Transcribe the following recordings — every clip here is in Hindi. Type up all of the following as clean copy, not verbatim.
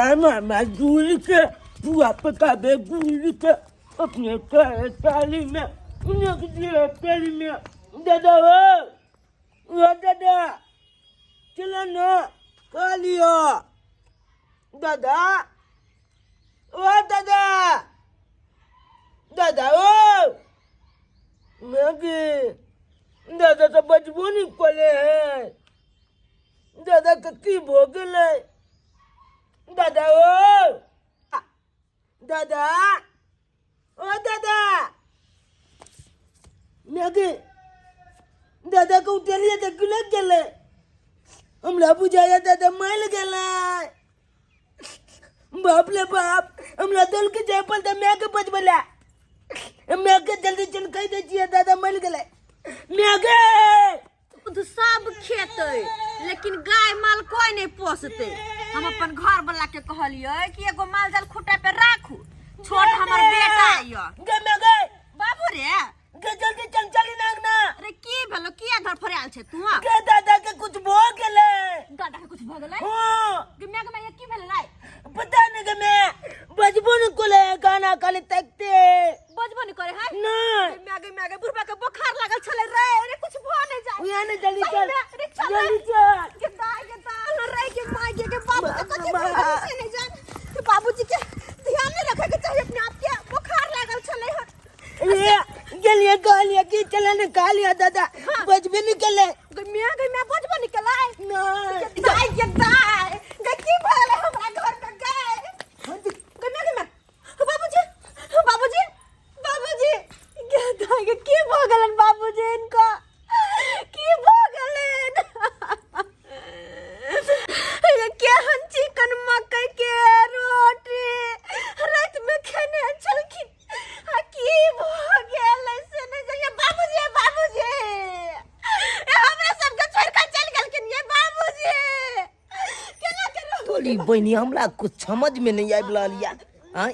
मजदूर के बुआ पकाबे गुल के अपने थाली में पेली में दादा वो दादा चलो ना खा लियो दादा ओ दादा दादा ओ मैगी दादा तो बचबो नहीं पड़े है दादा कत्ती भोगल है दादा ओ दादा ओ दादा मैगी दादा को उठलिए तो गुलक गले हमरा बुझाया दादा मर गला बाप ले बाप हमरा दल के जाय पर त मैं के बचबला मैं के जल्दी चल कह दे छिए दादा मर गले मैं के दूध सब खेते लेकिन गाय माल कोई नहीं पोसते। हम अपन घर वाला के कहलिए कि एगो माल जाल खुटा पे राखू छोट हमर बेटा आइयो गे मैं गे बाबू रे गे जल्दी चल चली ना अरे की भेलो किया घर फरियाल छे तू गे दादा के कुछ भो गेले दादा के कुछ भ गेलै हां कि मैं के मैं की भेलै पता नहीं कि मैं बचबो न कोले गाना खाली तकते बजबो नहीं करे है नहीं मैं बुढ़बा के बुखार लागल छले रे अरे कुछ भ नहीं जाए उया ने जल्दी चल जल्दी चल के दाई रे के माई के बाबू के कुछ से नहीं जान कि बाबूजी के ध्यान में रखे के चाहिए अपने आप के बुखार लागल छले ये गेलिए गालिया की चले ने गालिया दादा बचबे नहीं केले मैं बजबो नहीं केलै नहीं दाई की भले हमरा घर में गए मैं बाबूजी बाबूजी बाबूजी की भ गेलन बाबूजी इनका की भ गेलन ये केहन चिकन मकई के रोटी रात में खेने चलखिन की भ गेलै से नहीं जाइए बाबूजी ए हमरा सबके छोड़ के चल गेलखिन ये बाबूजी केना करू तोरी बहनी हमरा कुछ समझ में नहीं आबि रहल या हां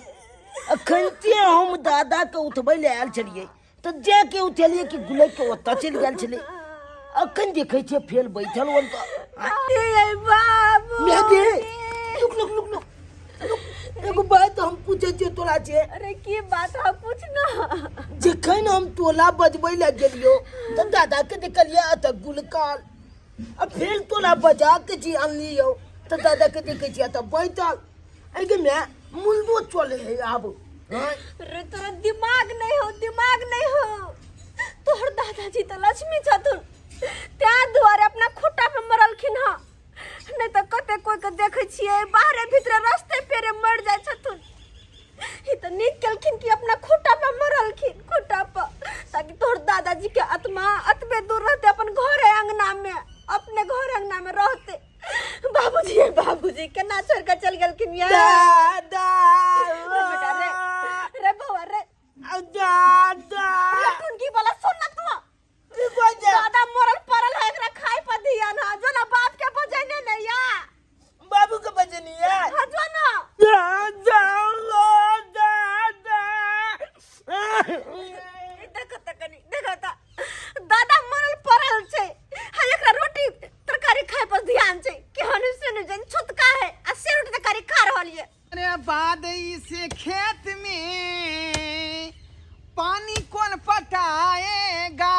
अखन ते हम दादा के उठबै ले आयल छलिए तो जे के उठलिए कि गुले के ओता चल गेल छले अखन देखे छे फेल बैठल वन तो ए बाबू मैं दे लुक एगो बात हम पूछे छे तोरा छे अरे की बात है पूछना जखन हम टोला बजबै ले गेलियो तो दादा के देखलिए अत गुलकाल अब फेर टोला बजा के जी आनलियो तो दादा के देखे छी अत बैठल एगे मैं मुंडो चले है अब अरे तोरा दिमाग नहीं हो तोहर दादाजी तो लक्ष्मी छथुन त्या द्वारे अपना खुट्टा पे मरलखिन ह नहीं तो कते कोई के देखे छिए बाहरे भीतर रास्ते पेरे मर जाय छथुन ई तो नीक केलखिन कि अपना खुट्टा पे मरलखिन खुट्टा पर ताकि तोहर दादाजी के आत्मा अतबे दूर रहते अपन घरे अंगना में अपने घर अंगना में रहते बाबूजी केना छोड़ के चल गेलखिन यार दादा बेटा रे बउआ रे दादा कौन की बोला सुन ना तू दादा मरल परल है एकरा खाए पर ध्यान है जो ना बाप के बजने नहीं या बाबू के बजनी है हां जो ना देखता दादा मरल परल छे है एकरा रोटी तरकारी खाए पर ध्यान छे केहन सुन जन छुतका है आ से रोटी तरकारी खा रहल है अरे बाद इसे खेत में पानी कौन पटाएगा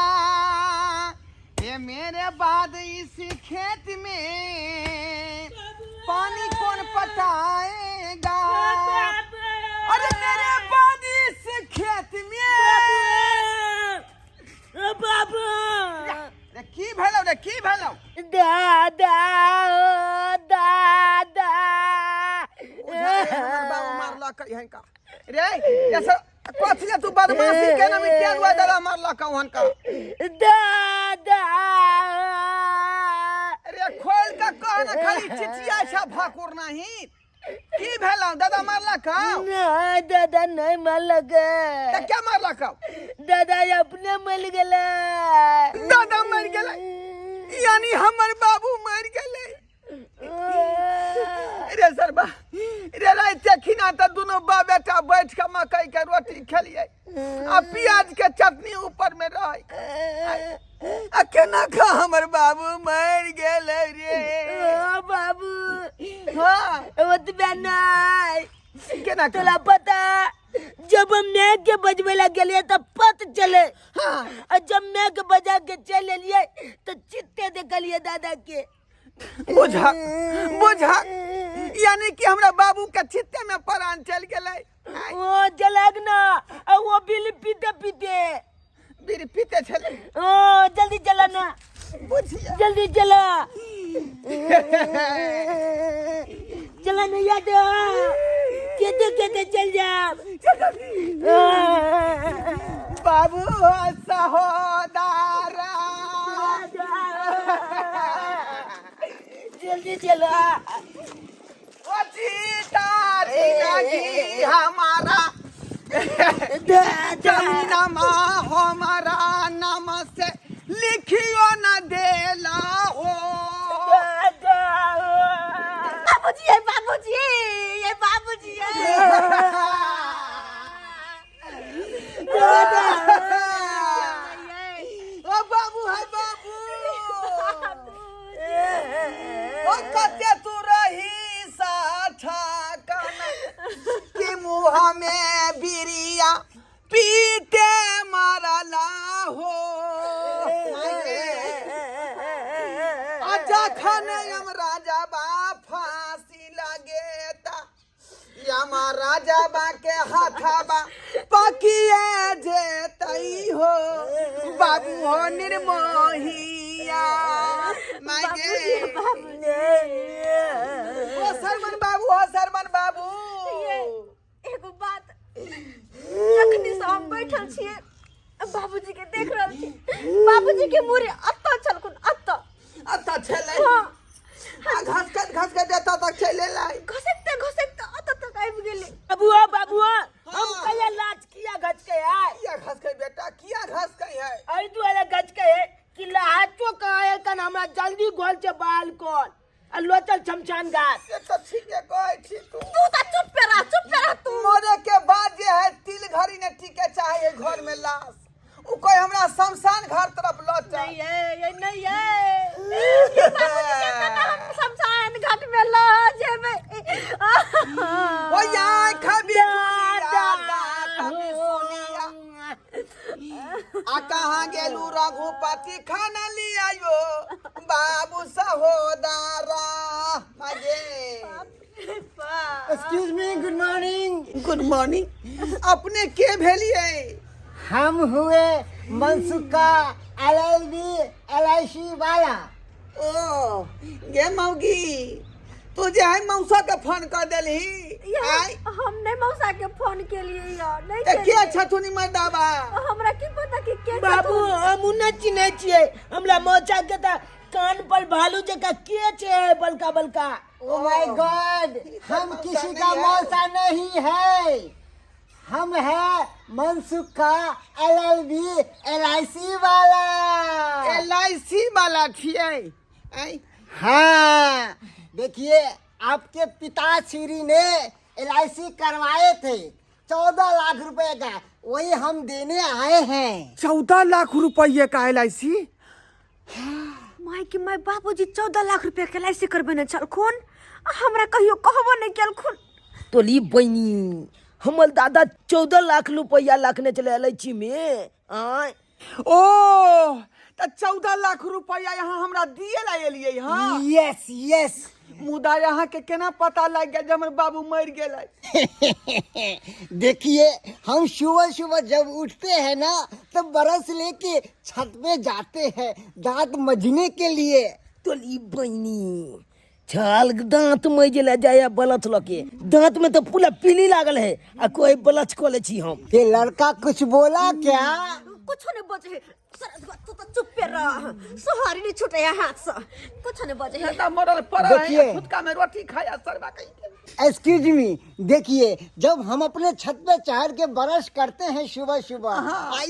ये मेरे बाद इस खेत में पानी कौन पटाएगा अरे मेरे बाद इस खेत में बाबू की भेलो रे की भेलो दादा दादा बाबू मारला कहीं का रे ऐसा कथले तू बदमाशी के ना मिटिया हुआ दादा मारला कहन का दादा अरे खोल का कहना खाली चिचिया ऐसा भाकुर नहीं की भेलो दादा मारला का नहीं दादा नहीं मारला के त क्या मारला का दादा अपने मर गेला दादा मर गेले यानी हमर बाबू मर गेले रे सरबा रे रात खिना त दोनों बा बेटा बैठ के मकई के रोटी खेलिए आ प्याज के चटनी ऊपर में रह केना खा हमर बाबू मर गेले रे बाबू हां वो बात नहीं केना तोला पता जब हम नेक के बजबे ला गेलिए तब पत चले हाँ। और जब नेक बजा के चले लिए तो चित्ते देखलिए दादा के बुझा बुझा यानी कि हमरा बाबू के चित्ते में प्राण चल गेलै ओ जलग ना और वो बिल पीते पीते बीड़ी पीते छले ओ जल्दी चला ना बुझिया जल्दी चला चला नहीं याद कहते कहते चल जा बाबू सहोदरा जल्दी चला ओ जीता जिंदगी हमारा जमीनमा हमारा नाम से लिखियो न देला हो बाबूजी ये बाबूजी ओ बाबू है बाबू ओ कते तू रही साठा कि मुँह में बिरिया पीते मारला हो जखन यम राजा बा फांसी लगे ता यम राजा बा के हाथाबा पकिए जेतई हो बाबू हो निर्मोहिया मागे ओ सरमन बाबू हो सरमन बाबू एगो बात जखनी से हम बैठल छिए बाबूजी के देख रहल छी बाबूजी के मुरे अत्ता छलखुन अत्ता छले हाँ घस के देता तक चले लाई घसकते अत्ता तक आबि गेले बाबुआ हम कहिया लाज किया घच के है किया घस के बेटा किया घस के है अरे तू वाला घच के है कि लाचो का है कन हमरा जल्दी गोल से बाल कोल अल्लो चल शमशान घाट ये तो ठीक है कोई ठीक तू तू तो चुप पे रह तू मोरे के बाद जे है तिल घड़ी ने टिके चाहे घर में लाश उ कोई हमरा शमशान घाट तरफ लौट जाए नहीं है ये बाबूजी के कहना हम शमशान घाट में ला जेबे ओ यार खबी कभी सुनिया आ कहाँ गेलू रघुपति खाना लियायो बाबू सहोदरा मजे एक्सक्यूज मी, गुड मॉर्निंग। अपने के भेलिए हम हुए मनसुखा LIC वाला। ओ गे मौगी तू जे है मौसा के फोन कर देली आई हमने मौसा के फोन के लिए यार नहीं त के छथुनी मर्दाबा हमरा की पता कि के बाबू हम उन्हें चिन्हे छिए हमरा मौचा के त कान पर भालू जका के छे बलका ओ माय गॉड, हम किसी का मौसा नहीं है, हम है मनसुखा LIC वाला। LIC वाला छिए आई हाँ, देखिए आपके पिताश्री ने LIC करवाए थे 14 लाख रुपए का, वही हम देने आए हैं। 14 लाख रुपये का LIC माय के माय बाबूजी 14 लाख रुपया के LIC करबे चलखुन, हमरा कहियो कहबो नहीं केलखुन। तोली बनी हमर दादा 14 लाख रुपया लाखने चले LIC में आय ओ त 14 लाख रुपया यहाँ हमरा दिए ला एलिए हाँ यस मुदा यहाँ के केना पता लग गया हमर बाबू मर गेलै देखिए हम सुबह जब उठते हैं ना तो ब्रश लेके छत पे जाते हैं दांत मजने के लिए। तोली बनी छाल दांत मजे जाया बलत लके दांत में तो पूरा पीली लागल है आ कोई बलच खोले छी हम। ये लड़का कुछ बोला क्या? कुछ नहीं बचे तू तो चुप पे रह, सोहारी नहीं छूटे हाथ से, कुछ नहीं बचे है। त मरल पड़ा देखिए। है खुदका में रोटी खाया सरवा कहीं एक्सक्यूज मी, देखिए जब हम अपने छत पे चढ़ के ब्रश करते हैं सुबह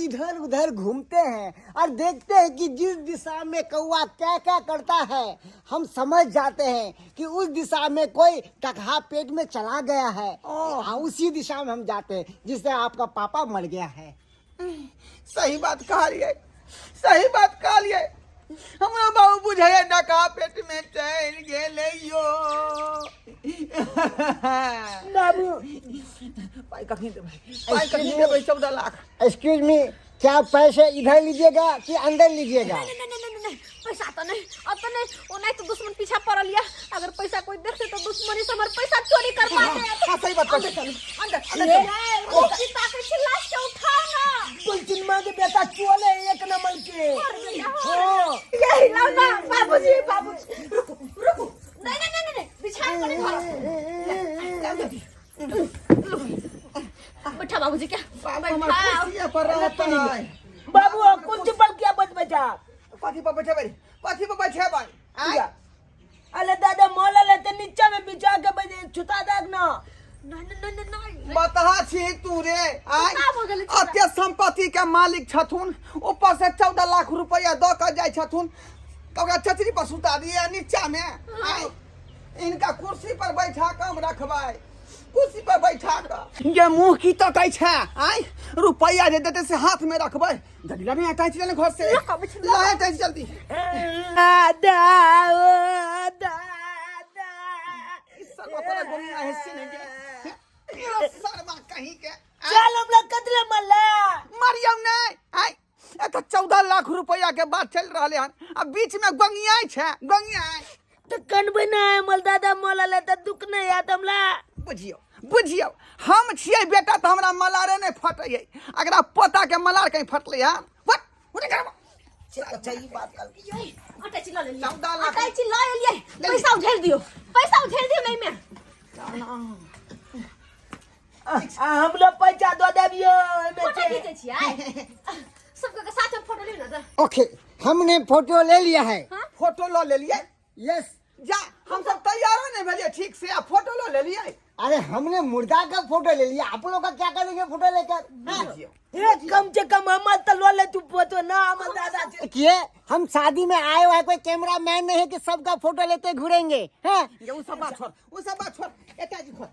इधर उधर घूमते हैं और देखते हैं कि जिस दिशा में कौवा क्या क्या करता है हम समझ जाते हैं कि उस दिशा में कोई टकहा पेट में चला गया है। उसी दिशा में हम जाते हैं जिससे आपका पापा मर गया है। सही बात कहा लिए सही बात कहा लिए हमरा बाबू बुझे डका पेट में चल गेले यो बाबू पाई कखनी देबै पाई कखनी देबै 14 लाख एक्सक्यूज मी, क्या पैसे इधर लीजिएगा कि अंदर लीजिएगा? नहीं पैसा तो नहीं अब तो नहीं वो नहीं तो दुश्मन पीछा पड़ लिया अगर पैसा कोई देखते तो दुश्मनी से हमारे पैसा चोरी कर पाते हां सही बात अंदर चलो अंदर वो पिता के लाश के उठाओ ना कुलचिनमा के बेटा चोले एक नंबर के हो यही लाओ ना बाबूजी रुको नहीं बिछा पड़े बैठा बाबूजी क्या कुर्सी पर रहता है बाबू कुछ पल क्या बच बचा कथी पर बैठे भाई कथी पर बैठे भाई आय अरे दादा मौला लेते नीचे में बिछा के बजे छुटा देख ना नहीं बता छी तू रे आय का हो गेल छै? अत्य संपत्ति के मालिक छथुन ऊपर से 14 लाख रुपया द के जाय छथुन तो ओकरा छतरी पर सुता दिए नीचा में आय इनका कुर्सी पर बैठा के हम रखबै कुर्सी पर बैठा के ये मुंह की तो कहै छै आय रुपया जे देते से हाथ में रखबै जल्दी नहीं हटाई चले घर से ला हटाई जल्दी दादा सर्व पर गोलियां हिस्से नहीं के शर्मा कहीं के चल हम लोग कतले मल्ला मरियम नहीं आय एत 14 लाख रुपया के बात चल रहले हन अब बीच में गंगियाई छै गंगियाई तो कनबे ना मल दादा मौला लेते दुख नहीं आत हमला बुझियो हम छियै बेटा तो हमरा मलारे नहीं फटै अगर पोता के मलार कहीं फटले है फट उठे कर अच्छा ये बात कर अटे चिल्ला ले 14 लाख अटे चिल्ला ले पैसा उधेल दियो नहीं मैं हम लोग पैसा दो देबियो फोटो खींचे छियै सबके के साथ में फोटो ले ना ओके, हमने फोटो ले लिया है। फोटो लो ले लिए यस। जा हम सब तैयार नहीं भेलिए ठीक से आ फोटो लो ले लिए अरे हमने मुर्दा का फोटो ले लिया, आप लोग का क्या करेंगे फोटो लेकर? एक कम से कम हम तो लो ले तू फोटो ना हम दादा देखिए, हम शादी में आए हुए कोई कैमरा मैन नहीं है कि सबका फोटो लेते घूरेंगे हैं? ये वो सब बात छोड़ एटा जी खोल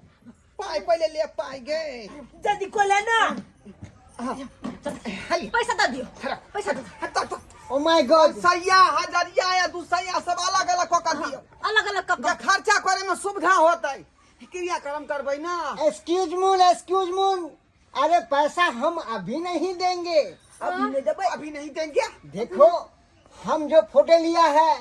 पाई पहले ले पाई गए जल्दी को लेना पैसा दे दियो पैसा दे ओ माय गॉड, सैया हजरिया या दूसैया सब अलग अलग को कर दियो अलग या खर्चा करे में सुविधा होता क्रिया कर्म करबै ना एक्सक्यूज मून, अरे पैसा हम अभी नहीं देंगे। अभी नहीं देंगे देखो, हम जो फोटो लिया है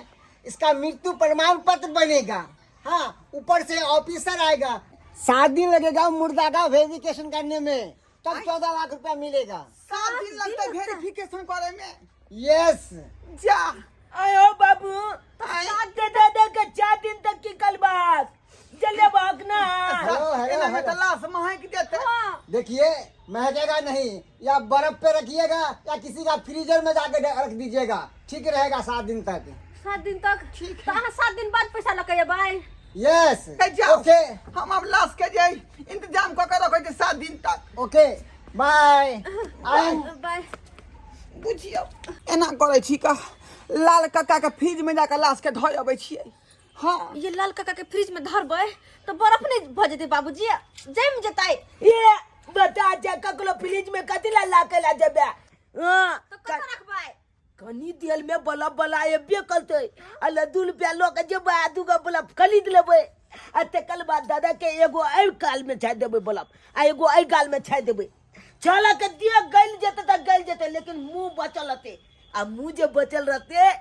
इसका मृत्यु प्रमाण पत्र बनेगा। हाँ, ऊपर से ऑफिसर आएगा, 7 दिन लगेगा मुर्दा का वेरिफिकेशन करने में, तब 14 लाख रुपया मिलेगा। 7 दिन लगता वेरिफिकेशन करे में यस। जा आयो बाबू तो दादा का 4 दिन तक की कल बात चले भागना हेलो में तो लाश महक देते देखिए, महकेगा नहीं, या बर्फ पे रखिएगा या किसी का फ्रीजर में जाके रख दीजिएगा, ठीक रहेगा 7 दिन तक। 7 दिन तक ठीक है। 7 दिन बाद पैसा लगे भाई। यस जाओ ओके हम अब लाश के जे इंतजाम को करो के 7 दिन तक ओके बाय। बाय। बुझियो एना करे छी का लाल काका के फ्रिज में जाकर लाश के धोय अबै छियै। हाँ ये लाल काका के फ्रिज में धरबै तो बर्फ नहीं भ जेते बाबूजी, जम जताई। ये बता जा ककलो फ्रिज में कतिला ला के ला जबे तो कत रखबै? कनी तेल में बलब बलाए बे करते अल 2 रुपया लो के जबे दूगो बलब खरीद लेबै आ तकल बाद दादा के एगो आई काल में छाय देबै बलब आ एगो आई गाल में छाय देबै चला के दिया गल जते त गल जते लेकिन मुंह बचल रहते आ मुंह जे बचल रहते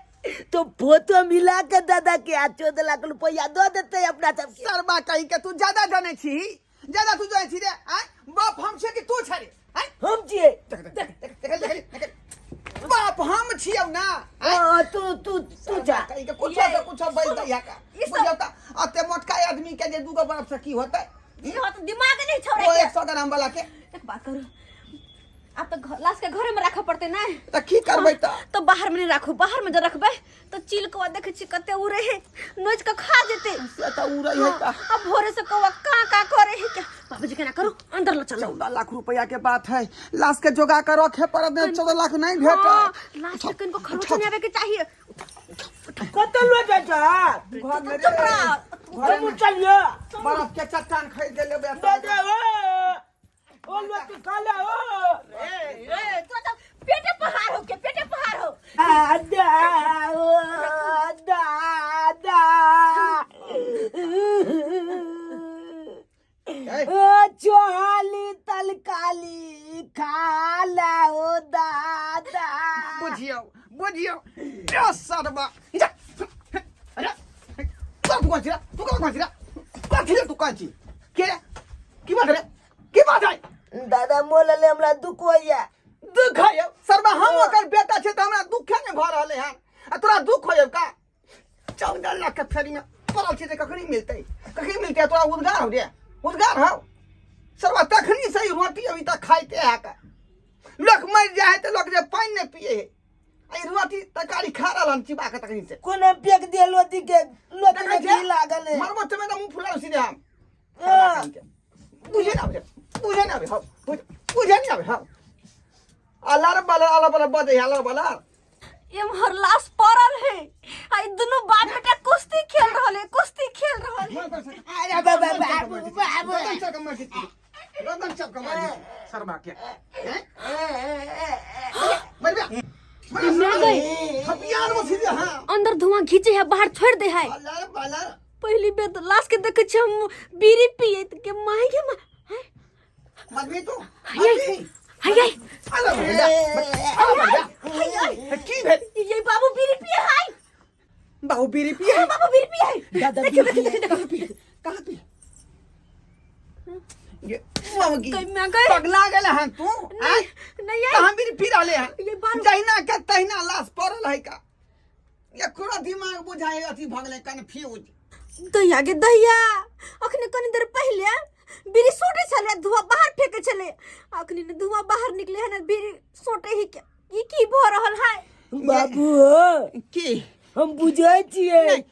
तो फोटो मिला के दादा के 14 लाख रुपया दो देते अपना सबके। सरबा कहीं के तू ज्यादा जाने छी, ज्यादा तू जाने छी रे आय बाप हम छे कि तू छे आय हम छिए बाप हम छियौ ना तू जा कहीं के कुछ से कुछ बैल दैया का बुझता अते मोटका आदमी के जे दूगो बर्फ से की होतै ये तो दिमाग नहीं छोड़े। ओ 100 ग्राम वाला के एक बात करू, आप तो लाश के घरे में रखा पड़ते ना त की करबै त तो बाहर में नहीं रखो, बाहर में जो रखबे तो चील कौवा देखे छी कते उड़े है, नोच के खा जेते। से त उड़ै है का अब भोरे से कौवा का करे है क्या? बाबूजी के ना करो, अंदर लो चलो। 14 लाख रुपया के बात है, लाश के जोगा कर रखे पर 14 लाख नहीं भेट। लाश के इनको खरोच नहीं आवे के चाहिए। कतल लो चाचा घर में घर में चलिए बर्फ के चट्टान खरीद ले बे दादा ओ लोग काला तो पेटे पहाड़ हो के पेटे पहाड़ हो। आदा ओ है चोहाली तलकाली खाला ओ दादा बुझियो बुझियो ए सरबा जा अरे तू कौन सी तू कौन सी के की बात है दादा मोलले हमरा दुख होइया दुख है सरबा हम ओकर बेटा छे त हमरा दुखे ने भ रहले हन आ तोरा दुख होय का 14 लाख के फेरी में पड़ल छे त कखनी मिलते तोरा उद्गार हो रे उद्गार हो सरबा तखनी सही रोटी अभी तक खाइते है का लोग मर जाए त लोग जे पानी ने पिए है आई रोटी तरकारी खा रहलन चिबा के तखनी से कोने पेक दिए लोटी में घी लागल है मरबो तमे त मुंह फुलाउ सीधे हम बुझे ना बे हो बुझे ना बे हो अलार बाला बदे अलार बाला एमहर लाश पड़ल है आई दोनों बाप बेटा कुश्ती खेल रहल है अरे बाबू रतन सब कमा सरबा के मर गए हथियार वो सीधे हां अंदर धुआं खींचे है बाहर छोड़ दे है अलार बाला पहली बेर तो लाश के देखे छ हम बीड़ी पिए त के माई के मत भी तो हाय अलार की भेल ये बाबू बीड़ी पिए है बाबू बीड़ी पिए बाबू बीड़ी पिए है दादा कहां पे ये ममगी मैं गए पगला गेल हन तू नहीं कहां बीड़ी पी रहले हन ये बारू जहिना के तहिना लाश पड़ल है का ये पूरा दिमाग बुझाए अथी भगले कन्फ्यूज दैया गे दैया अखने कनी देर पहले बीड़ी सोटे चले धुआं बाहर फेंके चले अखनी ने धुआं बाहर निकले है ना बीड़ी सोटे ही क्या ये की भ रहल है बाबू की हम बुझै छियै नहीं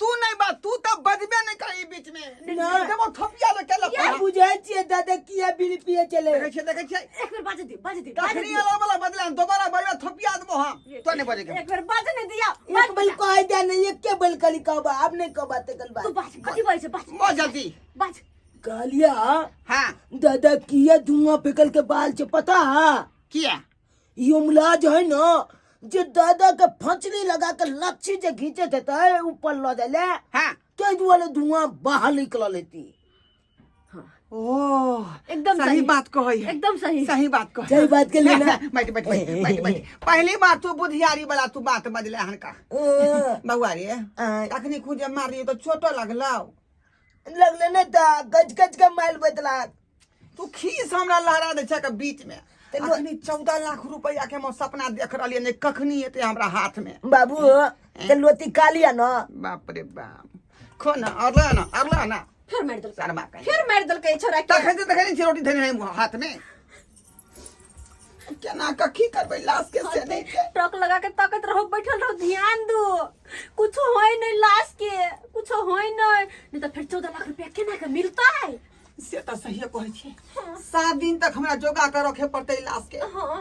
तू नहीं बात तू तो बजबे नहीं करी बीच में जब वो थपिया ले के लगा हम बुझै छियै दादा किया बीड़ी पिए चले देखे छे एक बार बाजे दे तखनी वाला बदला दोबारा बजबे थपिया दबो हम तो नहीं बजेगा एक बार बाजे नहीं दिया एक बल कह दे नहीं एक के बल कली कहबा आप नहीं कहबा ते कल तू बात बाज कथि बाज से बाज बहुत जल्दी बाज कहलिया हां दादा किया धुआं फेकल के बाल से पता है किया युमला जो है ना जो दादा के फंचली लगा के लच्छी जे खींचे थे तो ऊपर लो जाले हां के वाले धुआं बाहर निकल लेती ओह एकदम सही बात कहई है एकदम सही बात कह सही बात के लेना बैठ पहली बात तू बुधियारी वाला तू बात बजले हन का बउआ रे अखनी खुजे मारी तो छोटो लगला लगले ना ता गज गज का माइल बदला तू खीस हमरा लहरा दे छ के बीच में अखनी 14 लाख रुपया के हम सपना देख रहलिए ने कखनी एते हमरा हाथ में बाबू ते लोती कालिया ना बाप रे बाप खो ना अरला ना फिर मार दल शर्मा का फिर मार दल के छोरा के तखनी रोटी धने हाथ में केना कखी करबै लाश के से नहीं के ट्रक लगा के ताकत रहो बैठल रहो ध्यान दो कुछ होय नहीं लाश के कुछ होय नहीं तो फिर 14 लाख रुपया केना के मिलता है से तो सही कहै छी 7 दिन तक हमरा जोगा कर रखे पड़ते लाश के हां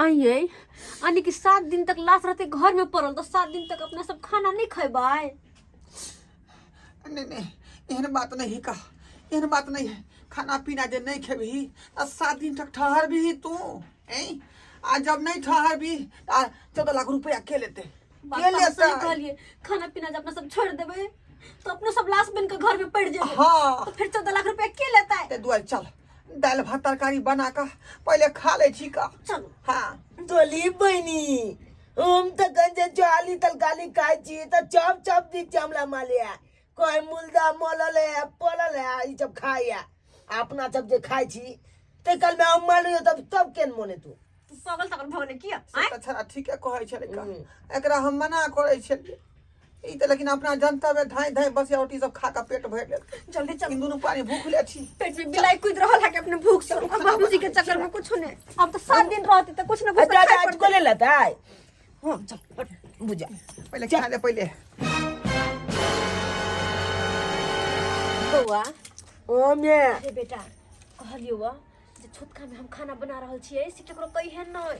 आइए यानी कि 7 दिन तक लाश रहते घर में पड़ल तो 7 दिन तक अपना सब खाना नहीं खेबाय नहीं एहन बात नहीं का एहन बात नहीं है खाना पीना जे नहीं खेबही त 7 दिन तक ठहर भी तू आज जब नहीं ठहर भी 14 लाख रुपया के लेते के लेते कहलिए खाना पीना जब अपना सब छोड़ देबे तो अपना सब लाश बन के घर में पड़ जाए हाँ तो फिर 14 लाख रुपया के लेता है ते दुआर चल दाल भात तरकारी बना का पहले खा ले छी का चलो हाँ तोली बनी हम तो गंजे चाली तलकाली खाई छी तो चप चप दी चमला मालिया कोई मुल्दा मोलले पोलले ई सब खाइया अपना सब जे खाई छी ते कल में हम मालियो तब केन मोने तू पागल तगल भगने किया अच्छा ठीक है कहै छले का एकरा हम मना करै छलिए ई त लेकिन अपना जनता में धाई धाई बस रोटी सब खा का पेट भर ले जल्दी चल दुनू पानी भूख ले छी पेट में बिलाई कूद रहल है कि अपने भूख से अब बाबूजी के चक्कर में कुछ नहीं अब तो 7 दिन रहते तो कुछ ना कुछ अच्छा खाए आज को ले लेता है हां चल बुझा पहले खा ले पहले बउआ ओ मैं अरे बेटा कहलियो वा जे छोटका में हम खाना बना रहल छियै से केकरो कहि है न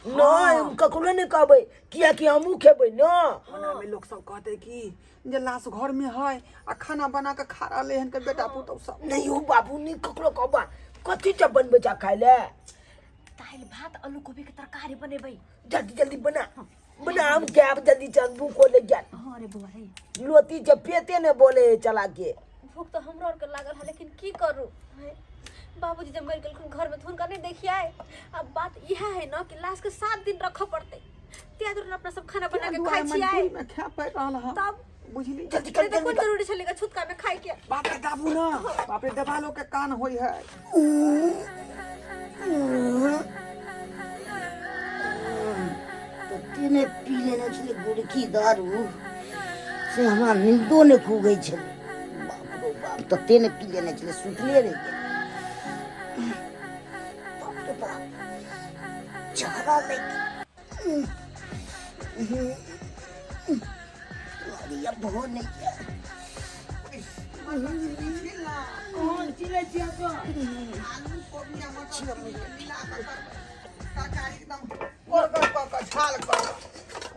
नहीं हम ककरो नहीं कहबै किया कि हमहू खेबै न खाना में लोग सब कहते कि जे लाश घर में है आ खाना बना के खा रहले हन के बेटा पुतौ सब नहीं हो बाबू नहीं ककरो कहबा कथि सब बनबै जा खाइ ले दाल भात आलू गोभी के तरकारी बनेबै जल्दी जल्दी बना हम क्या जल्दी चल भूख ले गया हां रे बउआ रे लोती जब पेटे ने बोले चला के भूख तो हमरा और के लागल है, लेकिन की करू। बाबूजी जब मर गेलखुन घर में तो हुनका नहीं देखिए। अब बात यह है ना कि लाश के 7 दिन रखऽ पड़ते, त्यादुर अपना सब खाना बना के खाइ छियै मैं खा पे रहल हां तब बुझली जल्दी कर तो कोन जरूरी छलेगा छुटका में खाइ के। बाप रे दाबू ना, बाप रे दबालो के कान होई है। तो तेने पी लेना छले गुड़ की दारू से हमारा नींदो ने खो गई छे। बाप रे बाप, तो तेने पी लेना छले सुतले रह गए। बाप रे बाप, चारा ले अरे अब बहुत नहीं किया। कौन चिले चिया को आलू कोबिया मछली मिला कर तरकारी एकदम कर छाल कर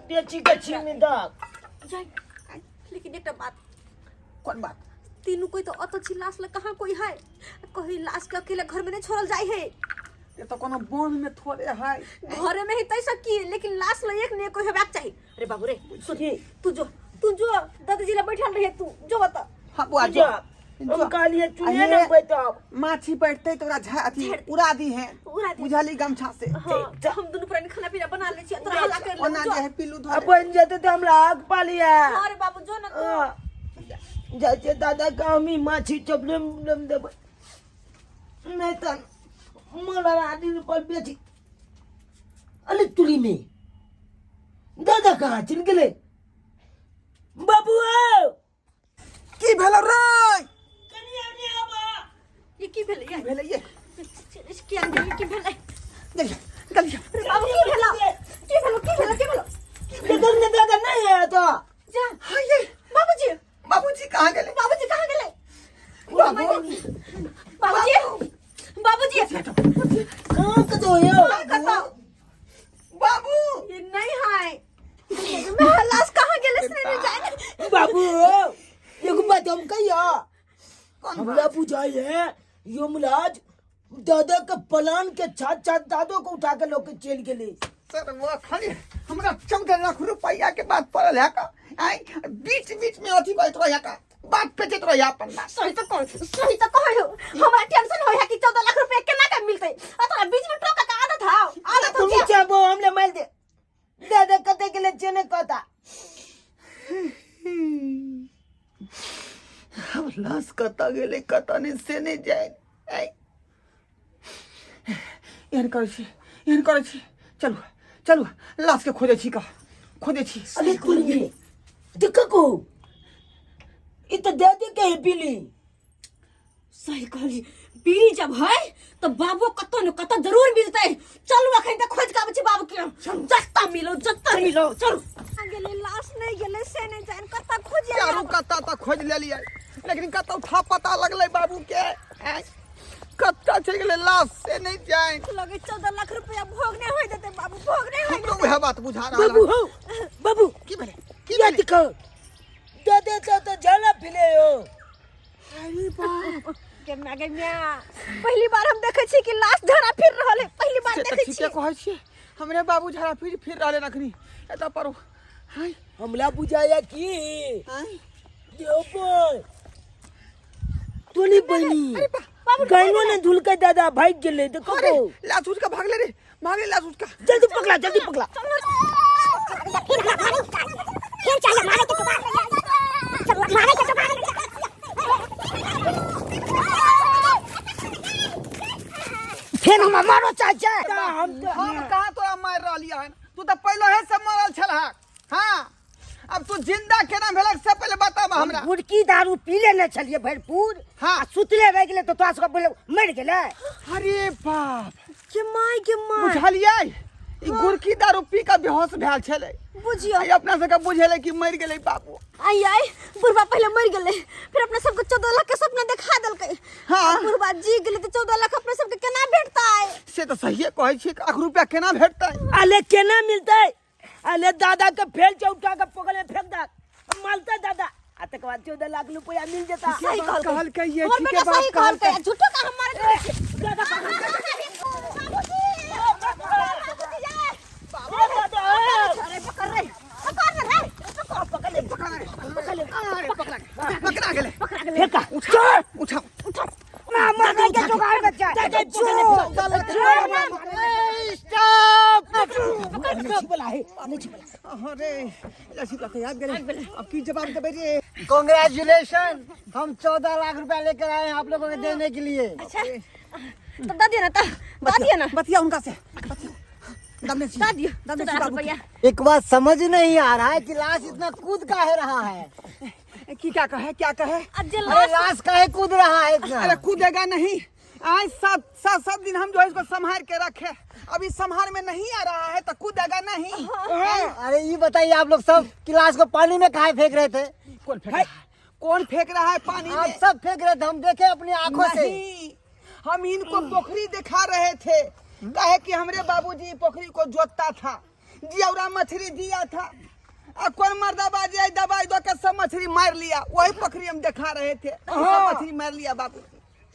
बेची के छिमी दाग। जाय, लेकिन एक बात, कौन बात? तीनों कोई तो अत छी लाश ले कहां कोई है, कहीं लाश के अकेले घर में नहीं छोड़ल जाय है। ये तो कोनो बोन में थोड़े है, घरे में ही तैसा की, लेकिन लाश ले एक ने कोई हेबाक चाहिए। अरे बाबू रे सुधी, तू जो दादाजी ले बैठल रहे, तू जो बता। हां बुआ जो हम कालिए चुनिए न बैठो। माछी बैठते तोरा अथी उड़ा दी है, उड़ा दी। बुझाली गमछा से। हां हम दोनों प्राणी खाना पीना बना ले छी, तोरा हल्ला कर ओना ले जे है पिल्लू धर। अब बन जाते तो हम आग पा लिया। अरे बाबू जो ना तू। जैसे दादा का हमी माछी चपले दे नहीं तो मला आदि पर बेची। अरे तुली में दादा कहाँ चिन गेले? बाबू की भेलो रे? ये की भेले? ये भेले ये इसकी अंदर ये की भेले? देखिए गलिया अरे बाबू की भेला? की भेलो? इधर ने दादा नहीं है तो जा। हां ये बाबूजी कहाँ गेले? बाबूजी कहाँ गेले? बाबूजी कहाँ का तो है? बाबू ये नहीं है। मैं लाश कहाँ गेले से नहीं जाने। बाबू एगो बात हम कहिया, कौन हमरा बुझाई है यमराज दादा का पलान के साथ दादो को उठा के लोग चल गेले। सर वो खाली हमरा 14 लाख रुपया के बात पड़ल है का, आई बीच में अथी बैठ रहा का, बात पे चत रहा अपन ना। सही तो कहो हमरा टेंशन हो है कि 14 लाख रुपए केना के मिलते। अतरा बीच में टोका का आदत तुम हो क्या वो हमले मार दे दादा कते के ले चने कहता। अब लाश कता गेले कता ने से नहीं जाए। आई एहन करे छी चलू लाश के खोजे छी। अरे कुल में देखो को इत दादी के पीली। सही कहली, बीड़ी जब है तो बाबू कतो न कतो जरूर मिलते। चलू अखन तक खोज के आबै छी बाबू के, जत्ता मिलो चलू। गेले लाश नहीं गेले से नहीं जान कता खोजिया। चारू कता तक खोज ले लिया, लेकिन कता था पता लगले बाबू के। कता चल गेले लाश से नहीं जाए। लगे 14 लाख रुपया भोगने होय देते बाबू, भोगने होय हमरो वह बात बुझा रहा बाबू हो बाबू की भेले क्या दिखो दादा तो जाला पिले हो। अरे बाप के मैया पहली बार हम देखे छी कि लाश धरा फिर रहले, पहली बार देखे छी। के कहै छी हमरे बाबू झड़ा फिर रहले रखनी एता पर। हाय हमला बुझाया की हाय देव तोली बनी गाइनो ने धुल के दादा भाग गेले। देखो अरे लाश उठ के भागले रे, भागले लाश उठ के। जल्दी पकड़ा फिर हम मारो चाचा। हम कहाँ तोरा मार रहलिया है? तू तो पहले है से मरल छलहा। हाँ अब तू जिंदा केना भेलक से पहले बताबा हमरा। गुड़की दारू पी लेने छलिए भरपूर। हाँ सुतले रह गेले तो तोरा सब बोले मर गेले। अरे बाप के माय बुझलियै ई गुड़की दारू पी के बेहोश भेल छले। बुझियो आई अपना सबके बुझेले कि मर गेलै बाबू। आई बुढ़वा पहले मर गेले, फिर अपना सबके 14 लाख के सपना दिखा देलकै। हाँ बुढ़वा जी गेले तो 14 लाख अपने सबके केना भेटता है? से तो सही कहै छी, लाख रुपया केना भेटतै? अले केना मिलतै? अले दादा के फेल चौका के पकड़ में फेंक दा मालता दादा आ तक बाद 14 लाख रुपया मिल जता। सही कहल के ये हमर ठीक बेटा है सही बात कहल कहल के झूठो का हमारे दादा पकड़ा गेले। फेंका बच्चा दादा, अरे ऐसी बात याद करे अब की जवाब दे बेटे। कांग्रेचुलेशन, हम 14 लाख रुपया लेकर आए हैं आप लोगों को देने के लिए। अच्छा तो दादी ना दादी ना बतिया उनका से दम ने दादी दम ने 14 लाख रुपया एक बात समझ नहीं आ रहा है कि लाश इतना कूद काहे रहा है। की क्या कहे अरे अरे लाश काहे कूद रहा है इतना? अरे कूदेगा नहीं। आज 7 दिन हम जो है इसको संभाल के रखे, अभी संभाल में नहीं आ रहा है तो कूदेगा नहीं। अरे ये बताइए आप लोग सब कि लाश को पानी में काहे फेंक रहे थे? कौन फेंक रहा है पानी आप में? सब फेंक रहे थे, हम देखे अपनी आंखों से। नहीं, हम इनको पोखरी दिखा रहे थे, कहे कि हमरे बाबूजी पोखरी को जोतता था, जियौरा मछली दिया था, और कौन मर्दाबाजी दवाई दो के सब मछली मार लिया, वही पोखरी हम दिखा रहे थे, सब मछली मार लिया बाबू।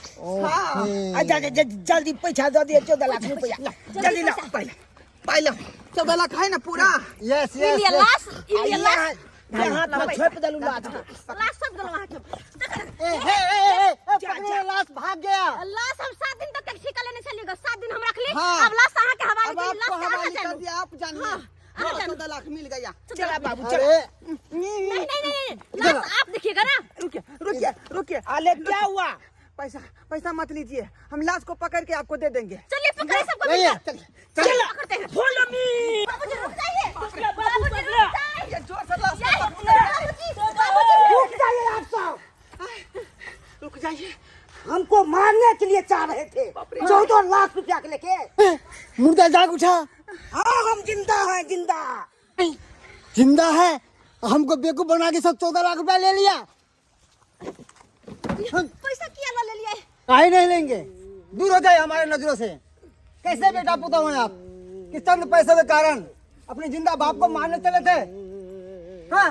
हाँ जल्दी पैसा दे दिए 14 लाख रुपया। जल्दी ला पहले 14 लाख है ना पूरा। यस इंडिया लाश इंडिया लाश हाथ में छोड़ दलू लाश। लाश सब गलवा है पकड़िए, लाश भाग गया। लाश हम 7 दिन तक ठेका लेने चलेगा, 7 दिन हम रख ले। हाँ। अब लाश कहाँ के हवाले अब करी, आपको लाश कहाँ हवाले का कर दिया, आप जानिए। 14 लाख मिल गया। चला बाबू चला। अरे नहीं लाश आप देखिएगा ना। रुकिए अरे क्या हुआ? पैसा मत लीजिए, हम लाश को पकड़ के आपको दे देंगे। चलिए पकड़े सबको नहीं है, चलिए पकड़ते हैं। Follow me. बाबूजी रुक जाइए, पकड़ा बाबू, बाबूजी पकड़ा। रुक जाइए। ये जोर से लाश को बाबूजी रुक जाइए आप सब। रुक जाइए। हमको मारने के लिए चाह रहे थे 14 लाख रुपया के लेके। मुर्दा जाग उठा। हाँ हम जिंदा हैं, जिंदा। जिंदा है, हमको बेवकूफ बना के सब 14 लाख रुपया ले लिया। पैसा किया ला ले लिया है। काहे नहीं लेंगे? दूर हो जाए हमारे नजरों से। कैसे बेटा पुता हैं आप कि चंद पैसों के कारण अपने जिंदा बाप को मारने चले थे? हाँ,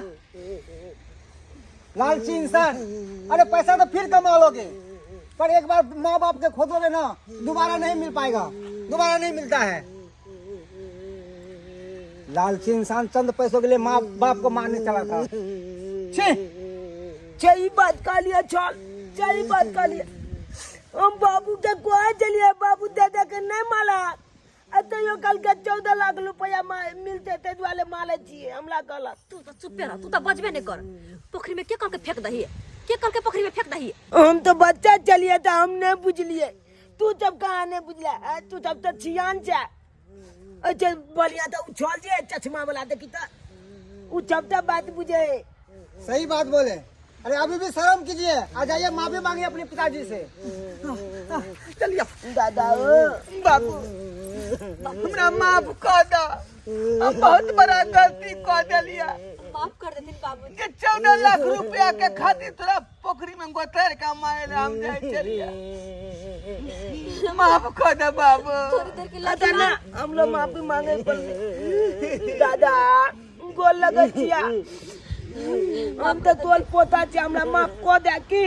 लालची इंसान। अरे पैसा तो फिर कमा लोगे, पर एक बार माँ बाप के खो दोगे ना, दोबारा नहीं मिल पाएगा, दोबारा नहीं मिलता है। लालची इंसान चंद पैसों के लिए माँ बाप को मारने चला था। छी, सही बात का लिया चल, सही बात का लिया। हम बाबू के कोई चलिए, बाबू दादा के नहीं माला। तो यो कल के 14 लाख रुपया मिलते थे वाले माले चाहिए हमला गलत। तू तो चुप रह, तू तो बचबे नहीं कर। पोखरी में क्या करके फेंक दही, क्या करके पोखरी में फेंक दही। हम तो बच्चा चलिए था, हम नहीं बुझलिए। तू जब कहाँ नहीं बुझला, तू जब तो छियान जा। अच्छा बोलिया तो उछल जे चश्मा वाला देखी तो उ जब तक बात बुझे। सही बात बोले। अरे अभी भी शर्म कीजिए, आ जाइए माफी मांगिए अपने पिताजी से। चलिए दादा बाबू, हमरा माफ कर दो, हम बहुत बड़ा गलती कर दिया। माफ कर देते बाबूजी। ये 14 लाख रुपया के खातिर तोरा पोखरी में गोतर का मारे हम जाए चलिए। माफ कर दो बाबू। थोड़ी देर के लिए दादा ना हम लोग माफी मांगे पड़े। दादा गोल लगे छिया, हम तो तोल पोता छे, हमरा माफ को दे की।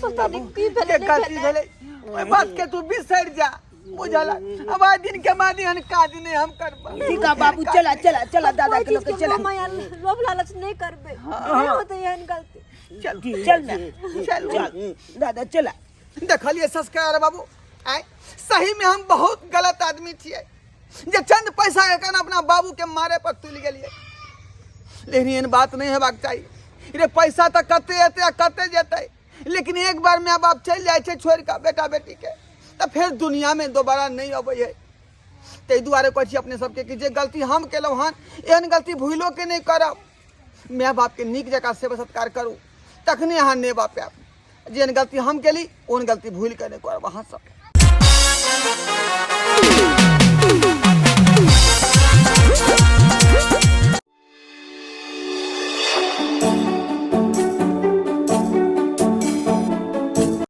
पता नहीं की के भेले गलती भेले, ओइ बात के तू बिसर जा, बुझला। अब आ दिन के मादी हन काज नहीं हम करबा। ठीक है बाबू, चला चला चला दादा के लोग चला। माया लोभ लालच नहीं करबे, नहीं होते यहन गलती। चल चल ना चल चल दादा चला। देखलिए संस्कार बाबू, आय सही में हम बहुत गलत आदमी छिए, जे चंद पैसा के कारण अपना बाबू के मारे पर तुल गेलिए। लेकिन एहन बात नहीं हेबाक चाहिए। रे पैसा तो कते एते कते जेते, लेकिन एक बार माँ बाप चल जाए छे छोड़ के बेटा बेटी के, तो फिर दुनिया में दोबारा नहीं अबै है। ताहि दुआरे कहै छी अपने सबके कि जे गलती हम केलहुँ हन, एहन गलती भूलो के नहीं करब। माँ बाप के नीक जकाँ सेवा सत्कार करू, तखने अहाँ नेबा पायब। जेहन गलती हम केली ओहन गलती भूल के नहीं करब अहाँ सब।